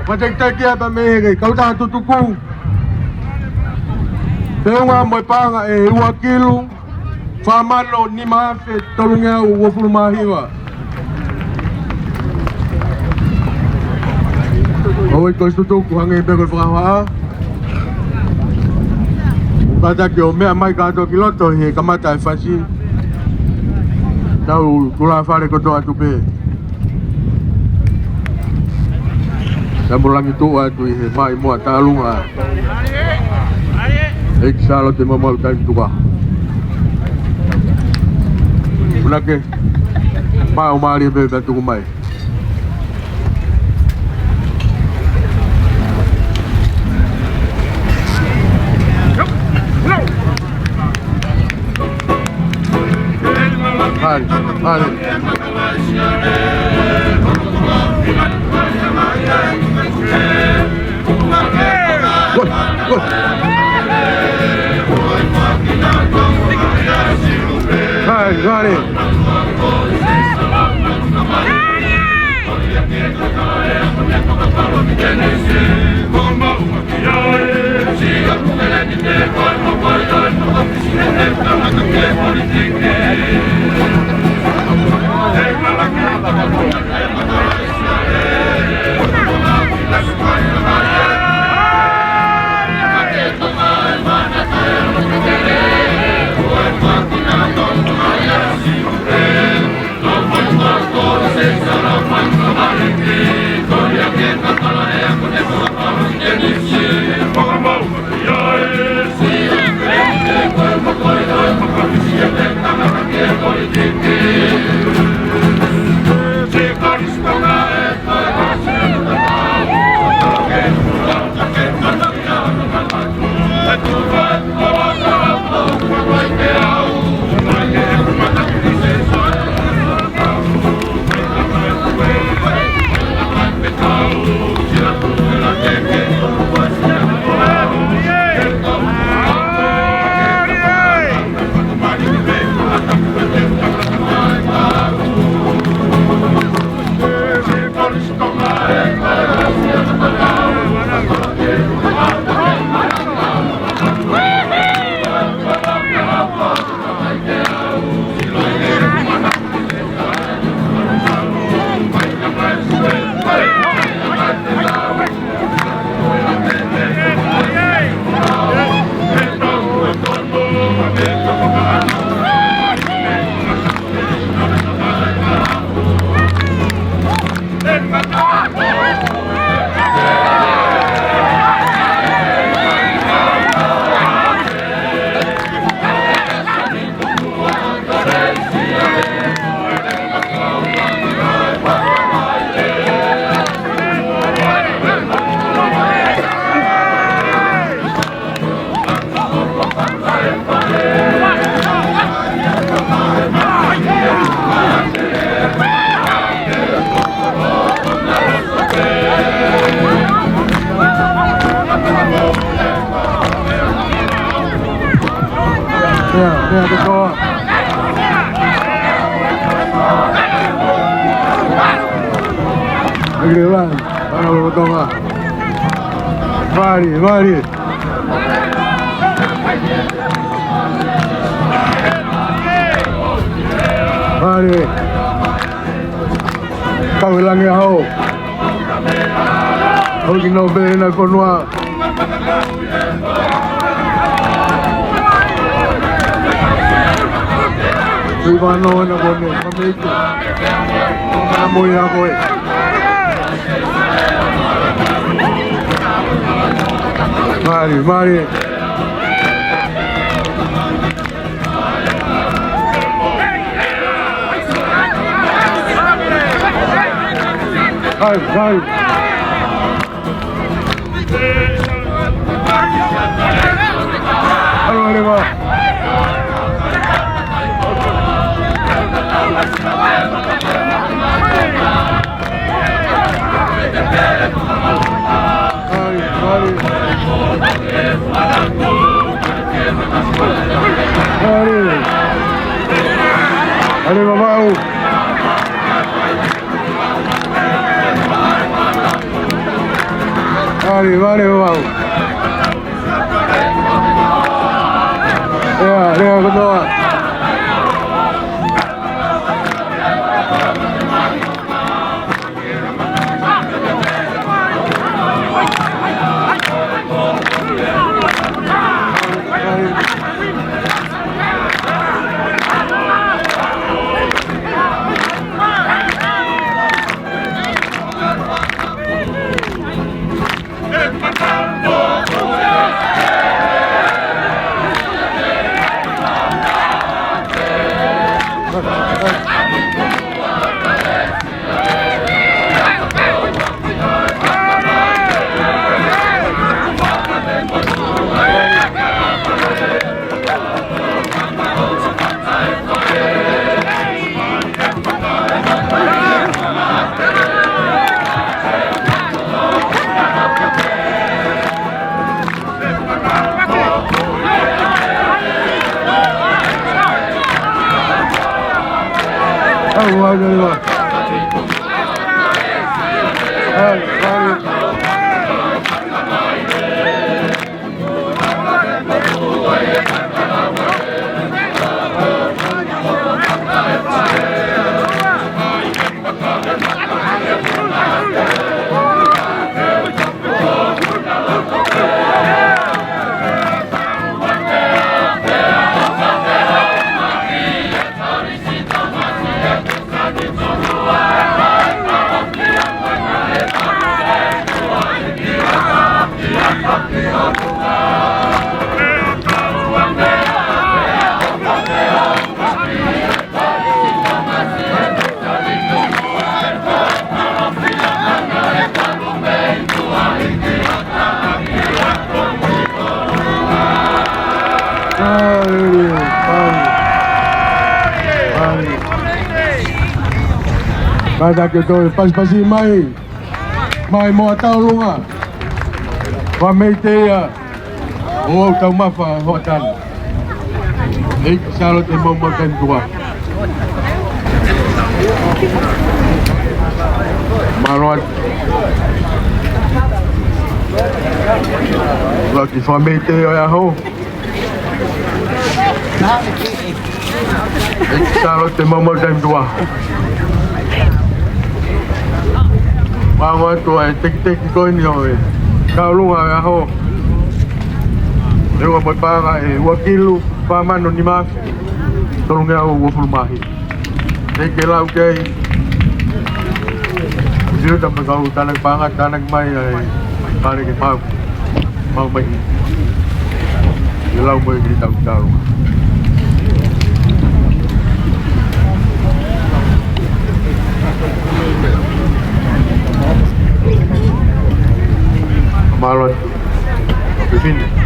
Matagtakia pa mehe kau ta tutuku. Peunga mo panga e 2 kilo. Famalo ni mafe tolunga u mahiwa. Oi ko tutuku hange pegol frawa. Kata ke o mea mai kato kiloto he kamata e fasi. Tau kula fare koto atu pe. Samulangi tu atu he mai mua talunga. Ek salo te mamau tai tuka. Unake mai o mari pe tu mai. Hari, hari. Good, good. Hari, hari. Yeah, good go. Agrelan, para botong ah. Mari, mari. Mari. Kau hilang ya ho. Kau kena beli nak konwa. Ivano na bone, mameke. Mamoy ako eh. Mari, mari. Hai, hai. Halo, halo. Allez, maman. Mari wow. Ya, kedua. Kada kita pas-pasi mai mo tao lunga. Wa mete ya. Oh, tao mafa hotan. Ik salot mo makan tua. Marot. Lagi fa mete ya ho. Ik salot mo makan tua. Mga tua tik-tik ko niyo eh. Kaulunga ako. Ewa magpaka eh. Wakilu paman ni mas. Tolong ako wafulmahi. Kailaw kay. Sino na magaw tanag pangat tanag may ay panig ipag. May. Ilaw mo yung gitang-taro. Marot. Pipin.